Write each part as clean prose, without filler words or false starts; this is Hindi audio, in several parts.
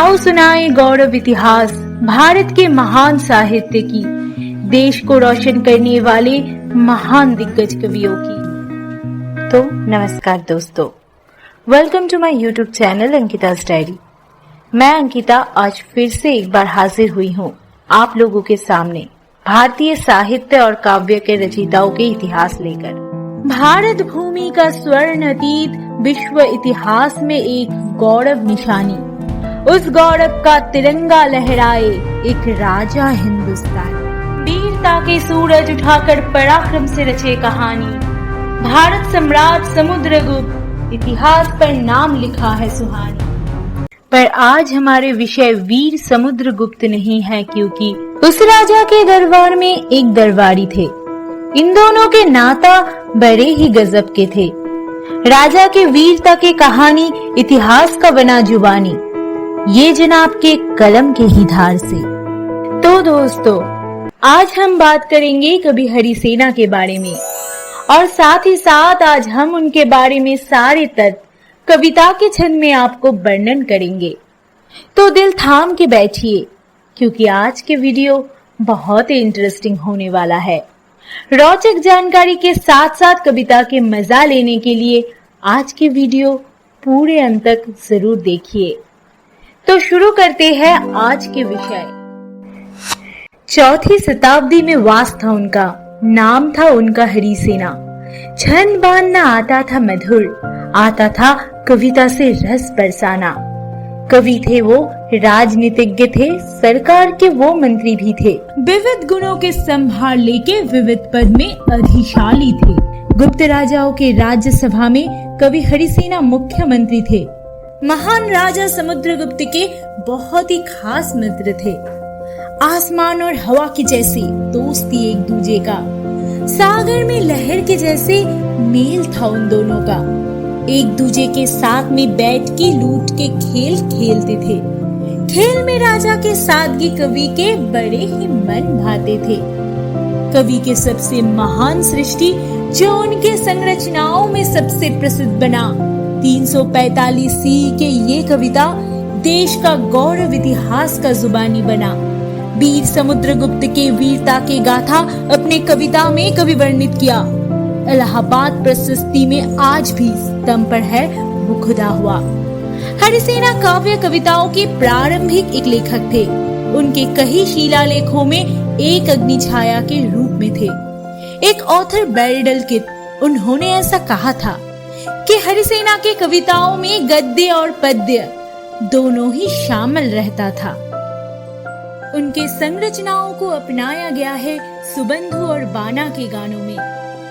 आओ सुनाए गौरव इतिहास भारत के महान साहित्य की, देश को रोशन करने वाले महान दिग्गज कवियों की। तो नमस्कार दोस्तों, welcome to my YouTube channel Ankita's diary. मैं अंकिता आज फिर से एक बार हाजिर हुई हूँ आप लोगों के सामने भारतीय साहित्य और काव्य के रचयिताओं के इतिहास लेकर। भारत भूमि का स्वर्ण अतीत विश्व इतिहास में एक गौरव निशानी, उस गौरव का तिरंगा लहराए एक राजा हिंदुस्तान। वीरता के सूरज उठाकर पराक्रम से रचे कहानी, भारत सम्राट समुद्रगुप्त इतिहास पर नाम लिखा है सुहानी। पर आज हमारे विषय वीर समुद्रगुप्त नहीं है, क्योंकि उस राजा के दरबार में एक दरबारी थे। इन दोनों के नाता बड़े ही गजब के थे। राजा के वीरता की कहानी इतिहास का बना जुबानी, ये जनाब के कलम के ही धार से। तो दोस्तों, आज हम बात करेंगे कवि हरिसेना के बारे में, और साथ ही साथ आज हम उनके बारे में सारे तथ्य कविता के छंद में आपको वर्णन करेंगे। तो दिल थाम के बैठिए, क्योंकि आज के वीडियो बहुत ही इंटरेस्टिंग होने वाला है। रोचक जानकारी के साथ साथ कविता के मजा लेने के लिए आज के वीडियो पूरे अंत तक जरूर देखिए। तो शुरू करते हैं आज के विषय। 4वीं शताब्दी में वास था उनका, नाम था उनका हरिसेना। छंद बांधना आता था मधुर, आता था कविता से रस बरसाना। कवि थे वो, राजनीतिज्ञ थे, सरकार के वो मंत्री भी थे। विविध गुणों के संभार लेके विविध पद में अधिशाली थे। गुप्त राजाओं के राज्यसभा में कवि हरिसेना मुख्यमंत्री थे। महान राजा समुद्रगुप्त के बहुत ही खास मित्र थे। आसमान और हवा के जैसे दोस्ती एक दूजे का, सागर में लहर के जैसे मेल था उन दोनों का। एक दूजे के साथ में बैठ के लूट के खेल खेलते थे। खेल में राजा के सादगी कवि के बड़े ही मन भाते थे। कवि के सबसे महान सृष्टि जो उनके संरचनाओं में सबसे प्रसिद्ध बना, 345 सी के ये कविता देश का गौरव इतिहास का जुबानी बना। वीर समुद्रगुप्त के वीरता के गाथा अपने कविता में कवि वर्णित किया। इलाहाबाद प्रशस्ति में आज भी स्तंभ पर है वो खुदा हुआ। हरिसेना काव्य कविताओं के प्रारंभिक एक लेखक थे। उनके कई शिलालेखों में एक अग्नि छाया के रूप में थे। एक ऑथर बेरडलकित, उन्होंने ऐसा कहा था कि हरिसेना के कविताओं में गद्य और पद्य दोनों ही शामिल रहता था। उनके संरचनाओं को अपनाया गया है सुबंधु और बाना के गानों में।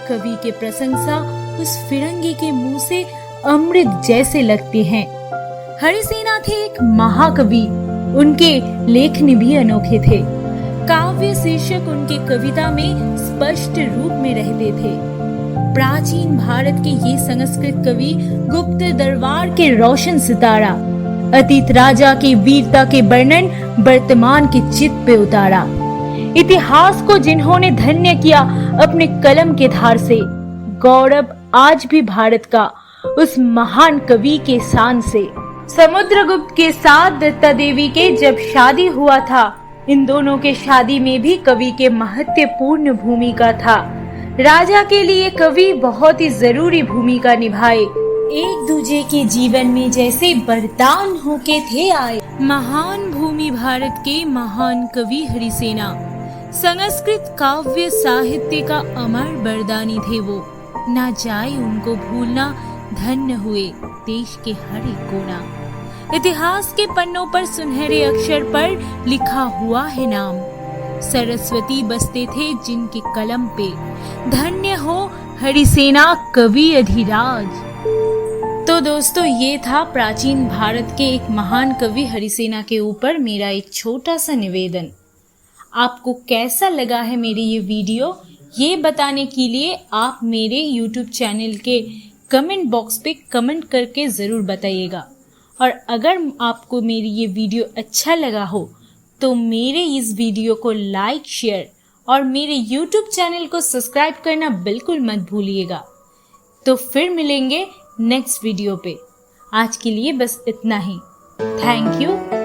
कवि के प्रशंसा उस फिरंगी के मुंह से अमृत जैसे लगते हैं। हरिसेना थे एक महाकवि, उनके लेखन भी अनोखे थे। काव्य शीर्षक उनके कविता में स्पष्ट रूप में रहते थे। प्राचीन भारत के ये संस्कृत कवि गुप्त दरबार के रोशन सितारा, अतीत राजा के वीरता के वर्णन वर्तमान के चित्त पे उतारा। इतिहास को जिन्होंने धन्य किया अपने कलम के धार से, गौरव आज भी भारत का उस महान कवि के शान से। समुद्रगुप्त के साथ दत्ता देवी के जब शादी हुआ था, इन दोनों के शादी में भी कवि के महत्वपूर्ण भूमिका था। राजा के लिए कवि बहुत ही जरूरी भूमिका निभाए। एक दूजे के जीवन में जैसे वरदान होके थे आए। महान भूमि भारत के महान कवि हरिसेना संस्कृत काव्य साहित्य का अमर वरदानी थे वो। ना जाए उनको भूलना, धन्य हुए देश के हर एक कोना। इतिहास के पन्नों पर सुनहरे अक्षर पर लिखा हुआ है नाम। सरस्वती बसते थे जिनके कलम पे, धन्य हो हरिसेना कवि अधिराज। तो दोस्तों, ये था प्राचीन भारत के एक महान कवि हरिसेना के ऊपर मेरा एक छोटा सा निवेदन। आपको कैसा लगा है मेरी ये वीडियो, ये बताने के लिए आप मेरे YouTube चैनल के कमेंट बॉक्स पे कमेंट करके ज़रूर बताइएगा। और अगर आपको मेरी ये वीडियो अच्छा लगा हो तो मेरे इस वीडियो को लाइक, शेयर और मेरे YouTube चैनल को सब्सक्राइब करना बिल्कुल मत भूलिएगा। तो फिर मिलेंगे नेक्स्ट वीडियो पे। आज के लिए बस इतना ही। Thank you.